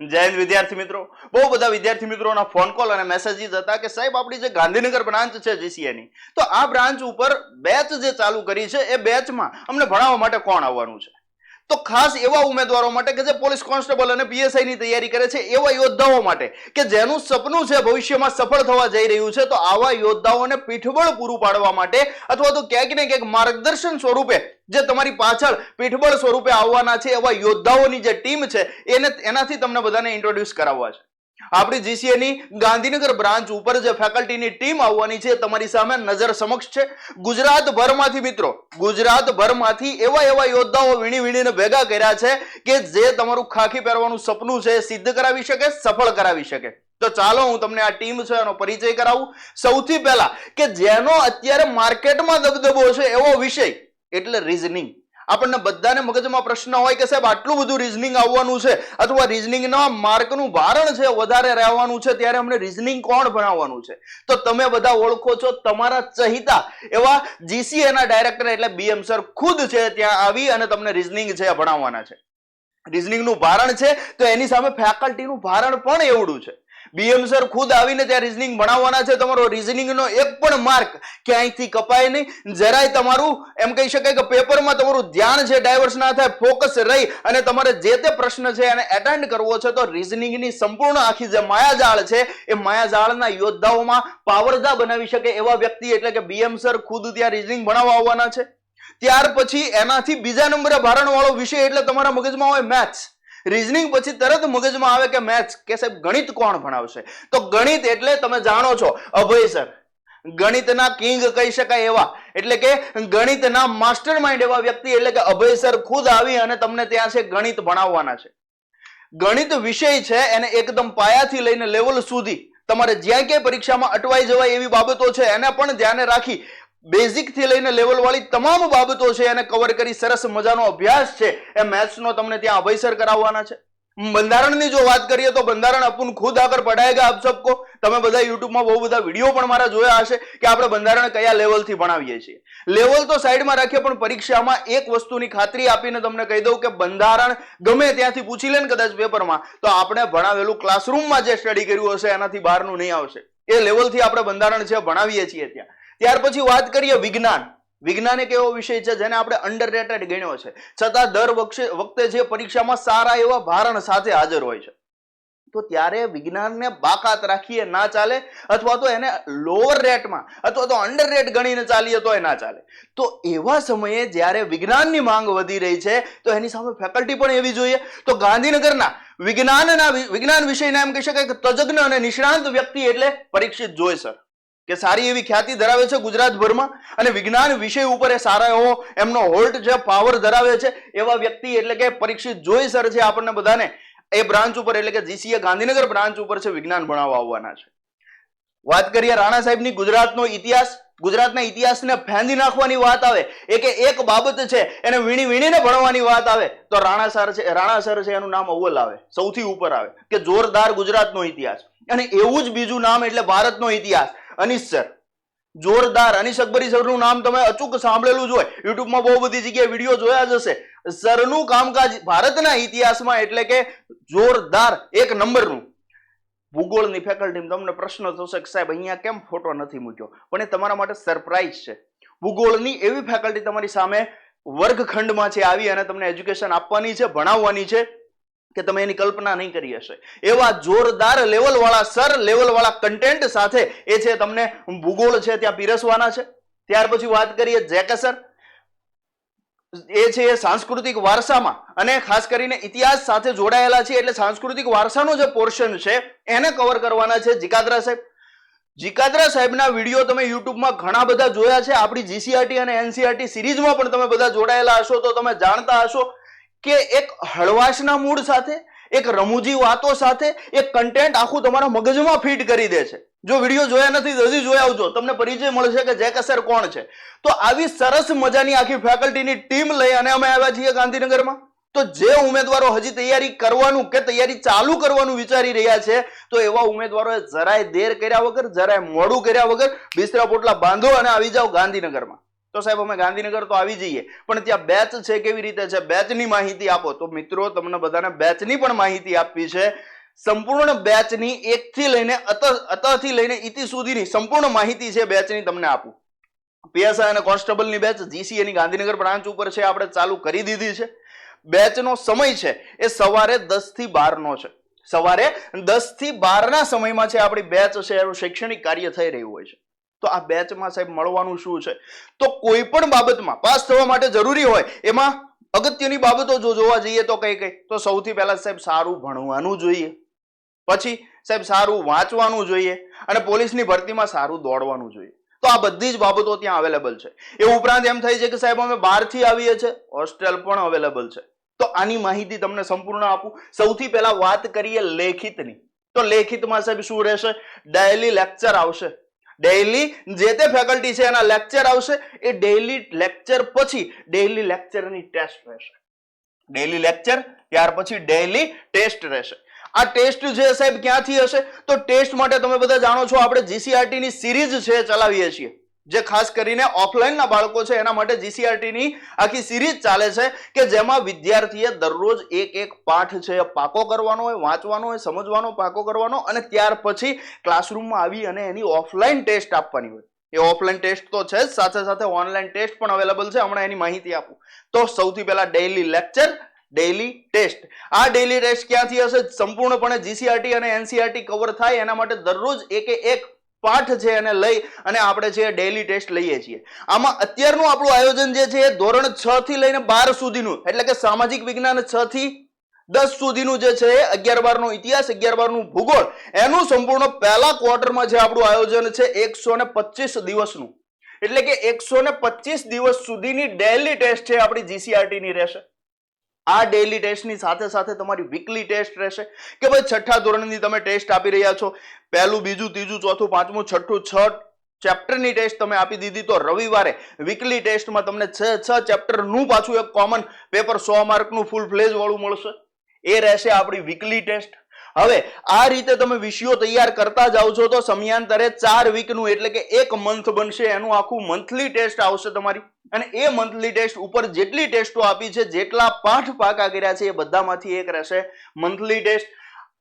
જય હિન્દ વિદ્યાર્થી મિત્રો। બહુ બધા વિદ્યાર્થી મિત્રોના ફોન કોલ અને મેસેજીસ હતા કે સાહેબ આપણી જે ગાંધીનગર બ્રાન્ચ છે GCA ની, તો આ બ્રાન્ચ ઉપર બેચ જે ચાલુ કરી છે એ બેચમાં અમને ભણાવવા માટે કોણ આવવાનું છે। તો ખાસ એવા ઉમેદવારો માટે કે જે પોલીસ કોન્સ્ટેબલ અને PSI ની તૈયારી કરે છે, એવા યોદ્ધાઓ માટે કે જેનું સપનું છે ભવિષ્યમાં સફળ થવા જઈ રહ્યું છે, તો આવા યોદ્ધાઓને પીઠબળ પૂરું પાડવા માટે અથવા તો ક્યાંક ને ક્યાંક માર્ગદર્શન સ્વરૂપે જે તમારી પાછળ પીઠબળ સ્વરૂપે આવવાના છે એવા યોદ્ધાઓની જે ટીમ છે એનાથી તમને બધાને ઇન્ટ્રોડ્યુસ કરાવવા છે। આપણી GCA ની ગાંધીનગર બ્રાન્ચ ઉપર જે ફેકલ્ટીની ટીમ આવવાની છે તમારી સામે નજર સમક્ષ છે। ગુજરાતભરમાંથી મિત્રો, ગુજરાતભરમાંથી એવા યોદ્ધાઓ વીણીને ભેગા કર્યા છે કે જે તમારું ખાખી પહેરવાનું સપનું છે સિદ્ધ કરાવી શકે, સફળ કરાવી શકે। તો ચાલો હું તમને આ ટીમ છે એનો પરિચય કરાવું। સૌથી પહેલા કે જેનો અત્યારે માર્કેટમાં દબદબો છે એવો વિષય એટલે રીઝનિંગ। આપણને બધાને મગજમાં પ્રશ્ન હોય કે સાહેબ આટલું બધું રીઝનિંગ આવવાનું છે અથવા રીઝનિંગના માર્કનું ભારણ છે વધારે રહેવાનું છે, ત્યારે અમને રીઝનિંગ કોણ ભણાવવાનું છે? તો તમે બધા ઓળખો છો તમારા ચહિતા એવા GCA ના ડાયરેક્ટર એટલે BM સર ખુદ છે ત્યાં આવી અને તમને રીઝનિંગ છે ભણાવવાના છે। રીઝનિંગનું ભારણ છે તો એની સામે ફેકલ્ટીનું ભારણ પણ એવડું છે। BM સર ખુદ આવીને ત્યાં રીઝનિંગ ભણાવવાના છે। તમારો રીઝનિંગનો એક પણ માર્ક ક્યાંયથી કપાય નહીં, જરાય તમારું એમ કહી શકાય કે પેપરમાં તમારું ધ્યાન છે ડાયવર્સ ના થાય, ફોકસ રહી અને તમારે જે તે પ્રશ્ન છે એને એટેન્ડ કરવો છે, તો રીઝનિંગની સંપૂર્ણ આખી જે માયાજાળ છે એ માયાજાળના યોદ્ધાઓમાં પાવરદા બનાવી શકે એવા વ્યક્તિ એટલે કે BM સર ખુદ ત્યાં રીઝનિંગ ભણાવવા આવવાના છે। ત્યાર પછી એનાથી બીજા નંબરે ભારણ વાળો વિષય એટલે તમારા મગજમાં હોય મેથ્સ। રીઝનિંગ પછી તરત મગજમાં આવે કે મેથ્સ, કે સાહેબ ગણિત કોણ ભણાવશે? તો ગણિત એટલે તમે જાણો છો અભય સર, ગણિતના કિંગ કહી શકાય એવા, એટલે કે ગણિતના માસ્ટર માઇન્ડ એવા વ્યક્તિ એટલે કે અભય સર ખુદ આવી અને તમને ત્યાં છે ગણિત ભણાવવાના છે। ગણિત વિષય છે એને એકદમ પાયાથી લઈને લેવલ સુધી તમારે જ્યાં ક્યાંય પરીક્ષામાં અટવાઈ જવાય એવી બાબતો છે એને પણ ધ્યાને રાખી બેઝિક થી લઈને લેવલ વાળી તમામ બાબતો છે એને કવર કરી સરસ મજાનો અભ્યાસ છે એ મેથ્સ નો તમને ત્યાં અભયસર કરાવવાના છે। બંધારણની જો વાત કરીએ તો બંધારણ અપુન ખુદ આગળ પઢાયેગા આપ સબકો। તમે બધા યુટ્યુબમાં બહુ બધા વિડીયો પણ મારા જોયા હશે કે આપણે બંધારણ કયા લેવલથી ભણાવીએ છીએ। લેવલ તો સાઈડમાં રાખીએ પણ પરીક્ષામાં એક વસ્તુની ખાતરી આપીને તમને કહી દઉં કે બંધારણ ગમે ત્યાંથી પૂછી લે ને કદાચ પેપરમાં, તો આપણે ભણાવેલું ક્લાસરૂમમાં જે સ્ટડી કર્યું હશે એનાથી બહારનું નહીં આવશે। એ લેવલથી આપણે બંધારણ છે ભણાવીએ છીએ ત્યાં। ત્યાર પછી વાત કરીએ વિજ્ઞાન। વિજ્ઞાન એક એવો વિષય છે જેને આપણે અંડરરેટેડ ગણ્યો છે, છતાં દર વખતે જે પરીક્ષામાં સારા એવા ભારણ સાથે હાજર હોય છે। તો ત્યારે વિજ્ઞાનને બાકાત રાખીએ ના ચાલે, અથવા તો એને લોઅર રેટમાં અથવા તો અંડર રેટ ગણીને ચાલીએ તો એ ના ચાલે। તો એવા સમયે જ્યારે વિજ્ઞાનની માંગ વધી રહી છે તો એની સામે ફેકલ્ટી પણ એવી જોઈએ। તો ગાંધીનગરના વિજ્ઞાન વિષયના એમ કહી શકાય કે તજજ્ઞ અને નિષ્ણાંત વ્યક્તિ એટલે પરીક્ષિત જોય સર, કે સારી એવી ખ્યાતિ ધરાવે છે ગુજરાતભરમાં અને વિજ્ઞાન વિષય ઉપર એ સારા એવો એમનો હોલ્ટ છે, પાવર ધરાવે છે એવા વ્યક્તિ એટલે કે પરીક્ષિત જોઈ સર છે આપણને બધાને એ બ્રાન્ચ ઉપર એટલે કે GCA ગાંધીનગર બ્રાન્ચ ઉપર છે વિજ્ઞાન ભણાવવા આવવાના છે। વાત કરીએ રાણા સાહેબની ગુજરાતનો ઇતિહાસ। ગુજરાતના ઇતિહાસને ફેંદી નાખવાની વાત આવે, એક બાબત છે એને વીણીને ભણવાની વાત આવે તો રાણા સર છે એનું નામ અવ્વલ આવે, સૌથી ઉપર આવે કે જોરદાર ગુજરાતનો ઇતિહાસ। અને એવું જ બીજું નામ એટલે ભારતનો ઇતિહાસ, અનીસ સર, જોરદાર। અનીસ અકબરી સરનું નામ તમે અચૂક સાંભળેલું જ હોય, યુટ્યુબમાં બહુ બધી જગ્યાએ વિડીયો જોયા જ હશે। સરનું કામકાજ ભારતના ઇતિહાસમાં એટલે કે જોરદાર, એક નંબરનું। ભૂગોળની ફેકલ્ટી તમને પ્રશ્ન થશે કે સાહેબ અહીંયા કેમ ફોટો નથી મૂક્યો, પણ એ તમારા માટે સરપ્રાઈઝ છે। ભૂગોળની એવી ફેકલ્ટી તમારી સામે વર્ગખંડમાં છે આવી અને તમને એજ્યુકેશન આપવાની છે, ભણાવવાની છે કે તમે એની કલ્પના નહીં કરી હશે। એવા જોરદાર લેવલ વાળા સર, લેવલ વાળા કન્ટેન્ટ સાથે એ છે તમને ભૂગોળ છે ત્યાં પીરસવાના છે। ત્યાર પછી વાત કરીએ જેકે સર, એ છે સાંસ્કૃતિક વારસામાં અને ખાસ કરીને ઇતિહાસ સાથે જોડાયેલા છે, એટલે સાંસ્કૃતિક વારસાનો જે પોર્શન છે એને કવર કરવાના છે જીકાદ્રા સાહેબ। જીકાદ્રા સાહેબના વિડીયો તમે યુટ્યુબમાં ઘણા બધા જોયા છે। આપણી GCRT અને NCRT સિરીઝમાં પણ તમે બધા જોડાયેલા હશો તો તમે જાણતા હશો કે એક હળવાશના મૂડ સાથે, એક રમૂજી વાતો સાથે એક કન્ટેન્ટ આખું તમારા મગજમાં ફીટ કરી દે છે। જો વિડીયો જોયા નથી તો હજી જોઈ આવજો, તમને પરિચય મળશે કે જેકે સર કોણ છે। તો આવી સરસ મજાની આખી ફેકલ્ટીની ટીમ લઈ અને અમે આવ્યા છીએ ગાંધીનગરમાં। તો જે ઉમેદવારો હજી તૈયારી કરવાનું કે તૈયારી ચાલુ કરવાનું વિચારી રહ્યા છે તો એવા ઉમેદવારોએ જરાય દેર કર્યા વગર, જરાય મોડું કર્યા વગર બિસ્તરા પોટલા બાંધો અને આવી જાઓ ગાંધીનગરમાં। તો સાહેબ અમે ગાંધીનગર તો આવી જઈએ, પણ ત્યાં બેચ છે કેવી રીતે છે, બેચની માહિતી આપો. તો મિત્રો તમને બધાને બેચની પણ માહિતી આપવી છે. સંપૂર્ણ બેચની એકથી લઈને અતથી લઈને ઇતિ સુધીની સંપૂર્ણ માહિતી છે બેચની તમને આપું. પીએસઆઈ અને કોન્સ્ટેબલની બેચ જીસીએની ગાંધીનગર બ્રાન્ચ ઉપર છે, આપણે ચાલુ કરી દીધી છે. બેચનો સમય છે એ સવારે 10 થી 12 નો છે. સવારે 10 થી 12 ના સમયમાં છે આપણી બેચ છે એનું શૈક્ષણિક કાર્ય થઈ રહ્યું હોય છે. તો આ બેચમાં સાહેબ મળવાનું શું છે, તો કોઈ પણ બાબતમાં પાસ થવા માટે જરૂરી હોય એમાં અગત્યની બાબતો જો જોવા જઈએ તો કઈ કઈ, તો સૌથી પહેલા સાહેબ સારું ભણવાનું જોઈએ, પછી સાહેબ સારું વાંચવાનું જોઈએ, અને પોલીસની ભરતીમાં સારું દોડવાનું જોઈએ. તો આ બધી જ બાબતો ત્યાં અવેલેબલ છે. એ ઉપરાંત એમ થાય છે કે સાહેબ અમે બહારથી આવીએ છીએ, હોસ્ટેલ પણ અવેલેબલ છે. તો આની માહિતી તમને સંપૂર્ણ આપું. સૌથી પહેલા વાત કરીએ લેખિતની. તો લેખિતમાં સાહેબ શું રહેશે, ડેઈલી લેક્ચર આવશે. ડેઈલી જે તે ફેકલ્ટી છે એના લેક્ચર આવશે. એ ડેઈલી લેક્ચર પછી ડેઈલી લેક્ચરની ટેસ્ટ રહેશે. ડેઈલી લેક્ચર ત્યાર પછી ડેઈલી ટેસ્ટ રહેશે. આ ટેસ્ટ છે સાહેબ ક્યાંથી હશે, તો ટેસ્ટ માટે તમે બધા જાણો છો આપણે જીસીઆરટી ની સિરીઝ છે ચલાવીએ છીએ. જે ખાસ કરીને ઓફલાઈન ના બાળકો છે એના માટે જીસીઆરટી ની આખી સિરીઝ ચાલે છે કે જેમાં વિદ્યાર્થીએ દરરોજ એક પાઠ છે પાકો કરવાનો હોય, વાંચવાનો હોય, સમજવાનો, પાકો કરવાનો, અને ત્યાર પછી ક્લાસરૂમમાં આવી અને એની ઓફલાઈન ટેસ્ટ આપવાની હોય. એ ઓફલાઈન ટેસ્ટ તો છે જ, સાથે સાથે ઓનલાઈન ટેસ્ટ પણ અવેલેબલ છે. હમણાં એની માહિતી આપું. તો સૌથી પહેલા ડેઈલી લેક્ચર, ડેઈલી ટેસ્ટ. આ ડેઈલી ટેસ્ટ ક્યાંથી હશે, સંપૂર્ણપણે જીસીઆરટી અને એનસીઆરટી કવર થાય એના માટે દરરોજ એક પાઠ છે એને લઈ અને આપણે છે ડેઈલી ટેસ્ટ લઈએ છીએ. આમાં અત્યારનું આપણું આયોજન જે છે એ ધોરણ 6 થી લઈને 12 સુધીનું, એટલે કે સામાજિક વિજ્ઞાન 6 થી 10 સુધીનું જે છે 11-12 નો ઇતિહાસ, 11-12 નું ભૂગોળ, એનું સંપૂર્ણ પહેલા ક્વાર્ટરમાં જે આપણું આયોજન છે 125 દિવસનું, એટલે કે 125 દિવસ સુધીની ડેઈલી ટેસ્ટ છે આપણી જીસીઆરટી ની રહેશે. આ ડેઈલી ટેસ્ટની સાથે સાથે તમારી વીકલી ટેસ્ટ રહેશે કે ભાઈ 6થા ધોરણની તમે ટેસ્ટ આપી રહ્યા છો, પહેલું, બીજું, ત્રીજું, ચોથું, પાંચમું, છઠ્ઠું, 6 ચેપ્ટરની ટેસ્ટ તમે આપી દીધી, તો રવિવારે વીકલી ટેસ્ટમાં તમને 6 ચેપ્ટરનું પાછું એક કોમન પેપર 100 માર્કનું ફૂલ ફ્લેજ વાળું મળશે. એ રહેશે આપણી વીકલી ટેસ્ટ. હવે આ રીતે તમે વિષયો તૈયાર કરતા જાઓ છો તો સમયાંતરે 4 વીકનું, એટલે કે 1 મંથ બનશે, એનું આખું મંથલી ટેસ્ટ આવશે તમારી. અને એ મંથલી ટેસ્ટ ઉપર જેટલી ટેસ્ટો આપી છે, જેટલા પાઠ પાકા કર્યા છે, એ બધામાંથી એક રહેશે મંથલી ટેસ્ટ.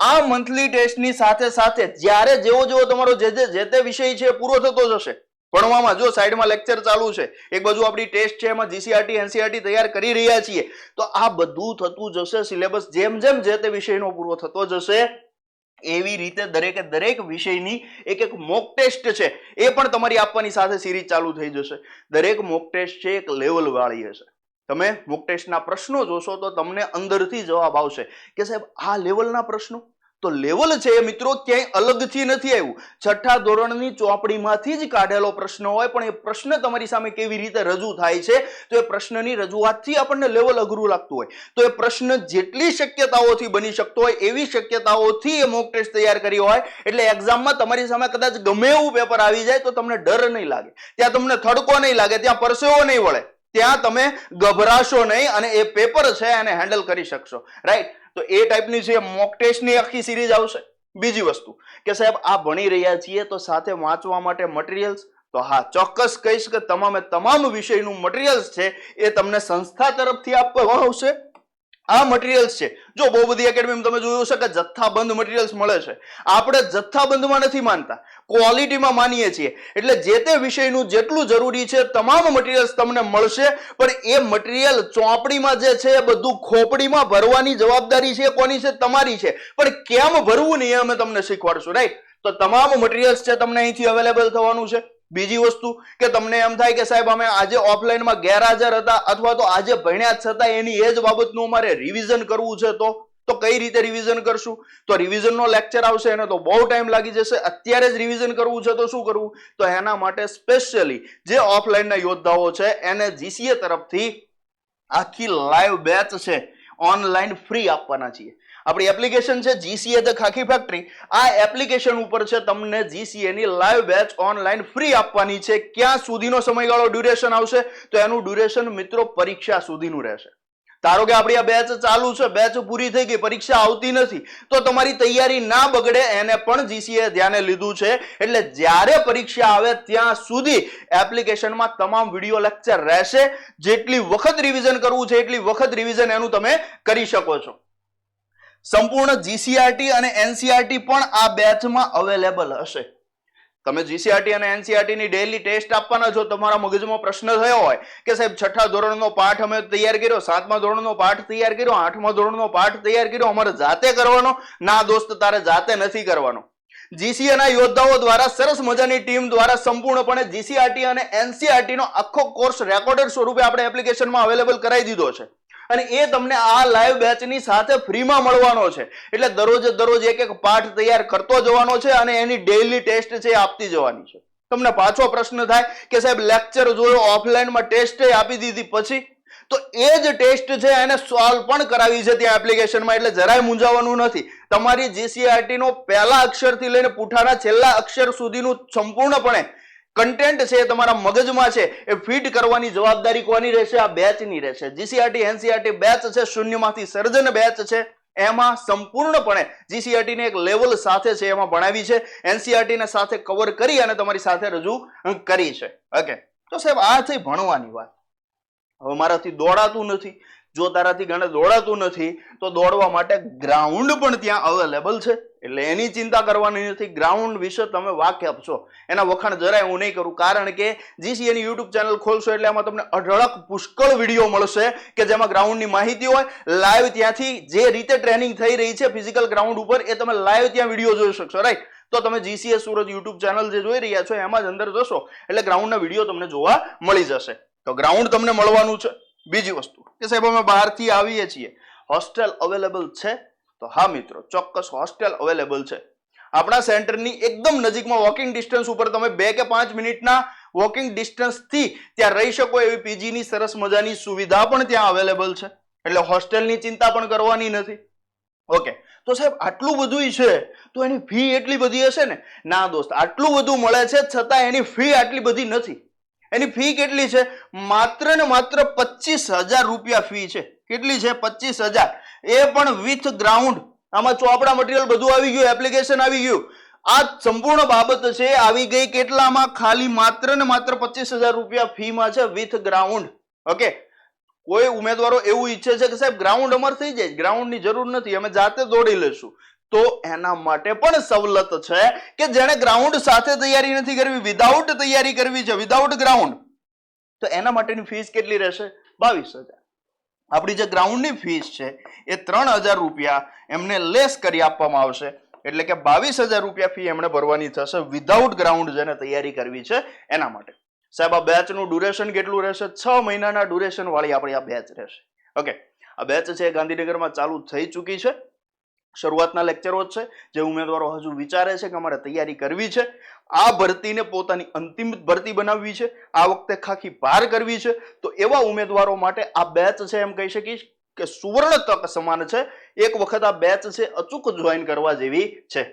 આ મંથલી ટેસ્ટની સાથે સાથે જ્યારે જેવો તમારો જે તે વિષય છે પૂરો થતો જશે ભણવામાં, જો સાઈડમાં લેક્ચર ચાલુ છે, એક બાજુ આપણી ટેસ્ટ છે, એમાં જીસીઆરટી એનસીઆરટી તૈયાર કરી રહ્યા છીએ, તો આ બધું થતું જશે. સિલેબસ જેમ જેમ જે તે વિષયનો પૂરો થતો જશે એવી રીતે દરેકે દરેક વિષયની એક મોક ટેસ્ટ છે એ પણ તમારી આપવાની સાથે સિરીઝ ચાલુ થઈ જશે. દરેક મોક ટેસ્ટ છે એક લેવલ વાળી હશે. તમે મોક ટેસ્ટના પ્રશ્નો જોશો તો તમને અંદરથી જવાબ આવશે કે સાહેબ આ લેવલના પ્રશ્નો, તો લેવલ છે એ મિત્રો ક્યાંય અલગથી નથી આવ્યું. 6થા ધોરણની ચોપડીમાંથી જ કાઢેલો પ્રશ્ન હોય, પણ એ પ્રશ્ન તમારી સામે કેવી રીતે રજૂ થાય છે, તો એ પ્રશ્નની રજૂઆતથી આપણને લેવલ અઘરું લાગતું હોય, તો એ પ્રશ્ન જેટલી શક્યતાઓથી બની શકતો હોય એવી શક્યતાઓથી એ મોક ટેસ્ટ તૈયાર કરી હોય, એટલે એક્ઝામમાં તમારી સામે કદાચ ગમે એવું પેપર આવી જાય તો તમને ડર નહીં લાગે, ત્યાં તમને થડકો નહીં લાગે, ત્યાં પરસેવો નહીં વળે, ત્યાં તમે ગભરાશો નહીં અને એ પેપર છે એને હેન્ડલ કરી શકશો. રાઈટ? તો એ ટાઈપની છે મોક ટેસ્ટની આખી સિરીઝ આવશે. બીજી વસ્તુ કે સાહેબ આ ભણી રહ્યા છીએ તો સાથે વાંચવા માટે મટીરિયલ્સ, તો હા ચોક્કસ કહીશ કે તમામ વિષયનું મટીરિયલ્સ છે એ તમને સંસ્થા તરફથી આપવામાં આવશે. આ મટીરિયલ્સ છે, જો બહુ બધી એકેડમીમાં તમે જોયું હશે કે જથ્થાબંધ મટીરિયલ્સ મળે છે. આપણે જથ્થાબંધમાં નથી માનતા, ક્વોલિટીમાં માનીએ છીએ. એટલે જે તે વિષયનું જેટલું જરૂરી છે તમામ મટીરિયલ્સ તમને મળશે, પણ એ મટીરિયલ ચોપડીમાં જે છે એ બધું ખોપડીમાં ભરવાની જવાબદારી છે કોની છે? તમારી છે. પણ કેમ ભરવું ને એ અમે તમને શીખવાડશું. રાઈટ? તો તમામ મટીરિયલ્સ છે તમને અહીંથી અવેલેબલ થવાનું છે. બીજી વસ્તુ કે તમને એમ થાય કે સાહેબ અમે આજે ઓફલાઈનમાં ગેરહાજર હતા અથવા તો આજે ભણ્યા છતાં એની એ જ બાબતનું અમારે રિવિઝન કરવું છે, તો કઈ રીતે રિવિઝન કરશું? તો રિવિઝનનો લેક્ચર આવશે, એને તો બહુ ટાઈમ લાગી જશે. અત્યારે જ રિવિઝન કરવું છે તો શું કરવું? તો એના માટે સ્પેશિયલી જે ઓફલાઈનના યોદ્ધાઓ છે એને જીસીએ તરફથી આખી લાઈવ બેચ છે ઓનલાઈન ફ્રી આપવાના છીએ. આપણી એપ્લિકેશન છે જીસીએ ધ ખાખી ફેક્ટરી. આ એપ્લિકેશન ઉપર છે તમને જીસીએ ની લાઈવ બેચ ઓનલાઈન ફ્રી આપવાની છે. ક્યાં સુધીનો સમયગાળો ડ્યુરેશન આવશે? તો એનું ડ્યુરેશન મિત્રો પરીક્ષા સુધીનું રહેશે. ધારો કે આપણી આ બેચ ચાલુ છે, બેચ પૂરી થઈ ગઈ, પરીક્ષા આવતી નથી, તો તમારી તૈયારી ના બગડે એને પણ જીસીએ ધ્યાને લીધું છે. એટલે જ્યારે પરીક્ષા આવે ત્યાં સુધી એપ્લિકેશનમાં તમામ વિડીયો લેક્ચર રહેશે. જેટલી વખત રિવિઝન કરવું છે એટલી વખત રિવિઝન એનું તમે કરી શકો છો. સંપૂર્ણ જીસીઆરટી અને એનસીઆરટી પણ આ બેચમાં અવેલેબલ હશે. તમે જીસીઆરટી અને એનસીઆરટી ની ડેઈલી ટેસ્ટ આપવાના છો. તમારા મગજમાં પ્રશ્ન થયો હોય કે સાહેબ 6થા ધોરણનો પાઠ અમે તૈયાર કર્યો, 7મા ધોરણનો પાઠ તૈયાર કર્યો, 8મા ધોરણનો પાઠ તૈયાર કર્યો, અમારે જાતે કરવાનો? ના દોસ્ત, તારે જાતે નથી કરવાનો. જીસીએ ના યોદ્ધાઓ દ્વારા સરસ મજાની ટીમ દ્વારા સંપૂર્ણપણે જીસીઆરટી અને એનસીઆરટી નો આખો કોર્સ રેકોર્ડેડ સ્વરૂપે આપણે એપ્લિકેશનમાં અવેલેબલ કરાવી દીધો છે. અને એ તમને આ લાઈવ બેચની સાથે ફ્રીમાં મળવાનો છે. એટલે દરરોજ એક પાઠ તૈયાર કરતો જવાનો છે અને એની ડેઈલી ટેસ્ટ છે આપતી જવાની છે. તમને પાછો પ્રશ્ન થાય કે સાહેબ લેક્ચર જોયો, ઓફલાઈનમાં ટેસ્ટ આપી દીધી, પછી તો એ જ ટેસ્ટ છે એને સોલ્વ પણ કરાવી છે ત્યાં એપ્લિકેશનમાં. એટલે જરાય મૂંઝાવાનું નથી. તમારી જીસીઆરટી નો પહેલા અક્ષરથી લઈને પુઠાના છેલ્લા અક્ષર સુધીનું સંપૂર્ણપણે કન્ટેન્ટ છે તમારા મગજમાં છે એ ફીડ કરવાની જવાબદારી કોની રહેશે? આ બેચની રહેશે. જીસીઆરટી એનસીઆરટી બેચ છે, શૂન્યમાંથી સર્જન બેચ છે. એમાં સંપૂર્ણપણે જીસીઆરટી ને એક લેવલ સાથે છે એમાં ભણાવી છે, એનસીઆરટી ને સાથે કવર કરી અને તમારી સાથે રજૂ કરી છે. ઓકે, તો સાહેબ આ થઈ ભણવાની વાત. હવે મારાથી દોડાતું નથી. જો તારાથી ગણે દોડાતું નથી તો દોડવા માટે ગ્રાઉન્ડ પણ ત્યાં અવેલેબલ છે. એટલે એની ચિંતા કરવાની નથી. ગ્રાઉન્ડ વિશે તમે વાકેફ છો, એના વખાણ જરાય હું નહીં કરું. કારણ કે જીસીએ ની યુટ્યુબ ચેનલ ખોલશો એટલે એમાં તમને અઢળક પુષ્કળ વિડીયો મળશે કે જેમાં ગ્રાઉન્ડની માહિતી હોય. લાઈવ ત્યાંથી જે રીતે ટ્રેનિંગ થઈ રહી છે ફિઝિકલ ગ્રાઉન્ડ ઉપર એ તમે લાઈવ ત્યાં વિડીયો જોઈ શકશો. રાઈટ? તો તમે જીસીએ સુરત યુટ્યુબ ચેનલ જે જોઈ રહ્યા છો એમાં જ અંદર જશો એટલે ગ્રાઉન્ડના વિડીયો તમને જોવા મળી જશે. તો ગ્રાઉન્ડ તમને મળવાનું છે. બીજી વસ્તુ કે સાહેબ અમે બહારથી આવીએ છીએ, હોસ્ટેલ અવેલેબલ છે? તો હા મિત્રો, ચોક્કસ હોસ્ટેલ અવેલેબલ છે. આપણા સેન્ટરની એકદમ નજીકમાં વોકિંગ ડિસ્ટન્સ ઉપર તમે 2 કે 5 મિનિટના વોકિંગ ડિસ્ટન્સ થી ત્યાં રહી શકો એવી પીજીની સરસ મજાની સુવિધા પણ ત્યાં અવેલેબલ છે. એટલે હોસ્ટેલની ચિંતા પણ કરવાની નથી. ઓકે, તો સાહેબ આટલું બધું છે તો એની ફી એટલી બધી હશે ને? ના દોસ્ત, આટલું બધું મળે છે છતાં એની ફી આટલી બધી નથી. એની ફી કેટલી છે? માત્ર ને માત્ર 25,000 રૂપિયા ફી છે. કેટલી છે? 25,000. એ પણ વિથ ગ્રાઉન્ડ. આમાં ચોપડા મટીરિયલ બધું આવી ગયું, એપ્લિકેશન આવી ગયું. આ સંપૂર્ણ બાબત છે આવી ગઈ કેટલામાં? ખાલી માત્ર ને માત્ર 25,000 રૂપિયા ફીમાં છે વિથ ગ્રાઉન્ડ. ઓકે, કોઈ ઉમેદવારો એવું ઈચ્છે છે કે સાહેબ ગ્રાઉન્ડ અમાર થઈ જાય, ગ્રાઉન્ડની જરૂર નથી, અમે જાતે દોડી લેશું, તો એના માટે પણ સવલત છે કે જેને ગ્રાઉન્ડ સાથે તૈયારી નથી કરવી, વિધાઉટ તૈયારી કરવી છે, વિધાઉટ ગ્રાઉન્ડ, તો એના માટેની ફીસ કેટલી રહેશે? 22,000. આપણી જે ગ્રાઉન્ડની ફીસ છે એ 3,000 રૂપિયા એમને લેસ કરી આપવામાં આવશે. એટલે કે 22,000 રૂપિયા ફી એમને ભરવાની થશે વિધાઉટ ગ્રાઉન્ડ જેને તૈયારી કરવી છે એના માટે. સાહેબ આ બેચનું ડ્યુરેશન કેટલું રહેશે? 6 મહિનાના ડ્યુરેશન વાળી આપણી આ બેચ રહેશે. ઓકે, આ બેચ છે ગાંધીનગરમાં ચાલુ થઈ ચૂકી છે. શરૂઆતના લેક્ચરો જ છે. જે ઉમેદવારો હજુ વિચારે છે કે અમારે તૈયારી કરવી છે, આ ભરતીને પોતાની અંતિમ ભરતી બનાવવી છે, આ વખતે ખાખી પાર કરવી છે, તો એવા ઉમેદવારો માટે આ બેચ છે એમ કહી શકીશ કે સુવર્ણ તક સમાન છે. એક વખત આ બેચ છે અચૂક જોઈન કરવા જેવી છે.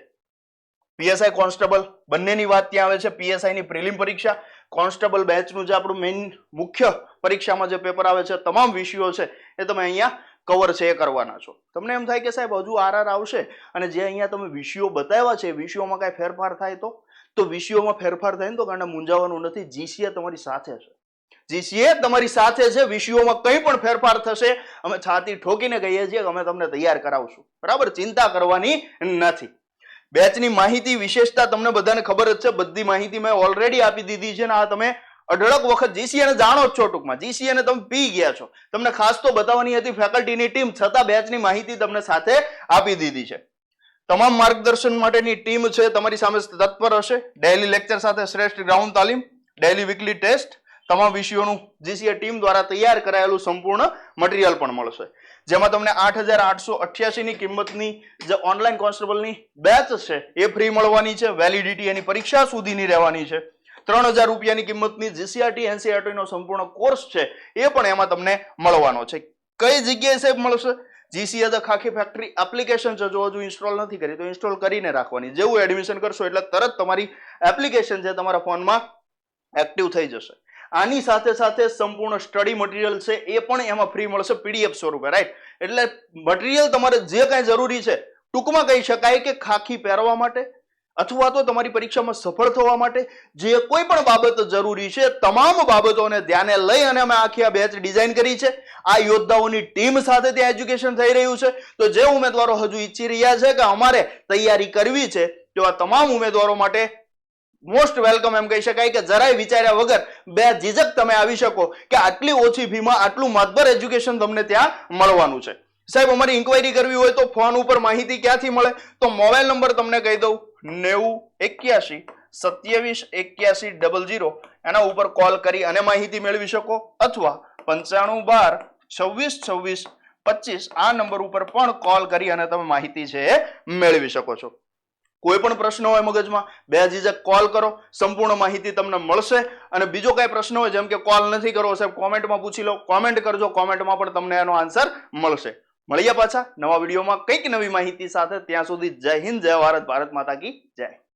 પીએસઆઈ કોન્સ્ટેબલ બંનેની વાત ત્યાં આવે છે. પીએસઆઈ ની પ્રિલિમ પરીક્ષા, કોન્સ્ટેબલ બેચનું જે આપણું મેઇન મુખ્ય પરીક્ષામાં જે પેપર આવે છે, તમામ વિષયો છે એ તમે અહીંયા કવર છે એ કરવાના છો. તમને એમ થાય કે સાહેબ હજુ આરઆર આવશે અને જે અહીંયા તમે વિષયો બતાવ્યા છે વિષયોમાં કઈ ફેરફાર થાય તો વિષયોમાં ફેરફાર થાય ને તો કારણ મૂંઝાવાનું નથી. જીસીએ તમારી સાથે છે. જીસીએ તમારી સાથે છે. વિષયોમાં કંઈ પણ ફેરફાર થશે અમે છાતી ઠોકીને કહીએ છીએ કે અમે તમને તૈયાર કરાવશું. બરાબર, ચિંતા કરવાની નથી. બેચની માહિતી વિશેષતા તમને બધાને ખબર જ છે. બધી માહિતી મેં ઓલરેડી આપી દીધી છે ને આ તમે અઢળક વખત જીસીએ ને જાણો જ છો. ટૂંકમાં જીસીએ ને તમે પી ગયા છો. તમને ખાસ તો બતાવવાની હતી ફેકલ્ટીની ટીમ, છતાં બેચની માહિતી તમને સાથે આપી દીધી છે. તમામ માર્ગદર્શન માટેની ટીમ છે તમારી સામે તત્પર હશે. ડેઈલી લેક્ચર સાથે શ્રેષ્ઠ ગ્રાઉન્ડ તાલીમ, ડેઈલી વીકલી ટેસ્ટ, તમામ વિષયોનું જીસીએ ટીમ દ્વારા તૈયાર કરાયેલું સંપૂર્ણ મટીરિયલ પણ મળશે. જેમાં તમને 8,888 ની કિંમતની જે ઓનલાઈન કોન્સ્ટેબલની બેચ છે એ ફ્રી મળવાની છે. વેલિડિટી એની પરીક્ષા સુધીની રહેવાની છે. 3,000 રૂપિયાની કિંમતની જીસીઆરટી એનસીઆરટી નો સંપૂર્ણ કોર્સ છે એ પણ એમાં તમને મળવાનો છે. કઈ જગ્યાએ સાહેબ મળશે? GCA the khaki factory application છે, જો હજુ ઇન્સ્ટોલ નથી કરી તો ઇન્સ્ટોલ કરીને રાખવાની. જેવું એડમિશન કરશો એટલે તરત તમારી એપ્લિકેશન છે તમારા ફોનમાં એક્ટિવ થઈ જશે. આની સાથે સાથે સંપૂર્ણ સ્ટડી મટીરિયલ છે એ પણ એમાં ફ્રી મળશે પીડીએફ સ્વરૂપે, રાઈટ? એટલે મટીરિયલ તમારે જે કાંઈ જરૂરી છે, ટૂંકમાં કહી શકાય કે ખાખી પહેરવા માટે અથવા તો તમારી પરીક્ષામાં સફળ થવા માટે જે કોઈ પણ બાબત જરૂરી છે, તમામ બાબતોને ધ્યાને લઈ અને અમે આખી આ બેચ ડિઝાઇન કરી છે. આ યોદ્ધાઓની ટીમ સાથે ત્યાં એજ્યુકેશન થઈ રહ્યું છે. તો જે ઉમેદવારો હજુ ઈચ્છી રહ્યા છે કે અમારે તૈયારી કરવી છે, તો આ તમામ ઉમેદવારો માટે મોસ્ટ વેલકમ એમ કહી શકાય કે જરાય વિચાર્યા વગર બે ઝીઝક તમે આવી શકો કે આટલી ઓછી ફીમાં આટલું માતબર એજ્યુકેશન તમને ત્યાં મળવાનું છે. સાહેબ, અમારી ઇન્ક્વાયરી કરવી હોય તો ફોન ઉપર માહિતી ક્યાંથી મળે? તો મોબાઈલ નંબર તમને કહી દઉં, 90 81 27 81 00, એના ઉપર કોલ કરી અને માહિતી મેળવી શકો, અથવા 95 12 26 26 25 આ નંબર ઉપર પણ કોલ કરી અને તમે માહિતી છે એ મેળવી શકો છો. કોઈ પણ પ્રશ્ન હોય મગજમાં, બે ઝીઝક કોલ કરો, સંપૂર્ણ માહિતી તમને મળશે. અને બીજો કઈ પ્રશ્ન હોય, જેમ કે કોલ નથી કરવો સાહેબ, કોમેન્ટમાં પૂછી લો, કોમેન્ટ કરજો, કોમેન્ટમાં પણ તમને એનો આન્સર મળશે. મળીએ પાછા નવા વિડીયોમાં કંઈક નવી માહિતી સાથે. ત્યાં સુધી જય હિન્દ, જય ભારત, ભારત માતા કી જય.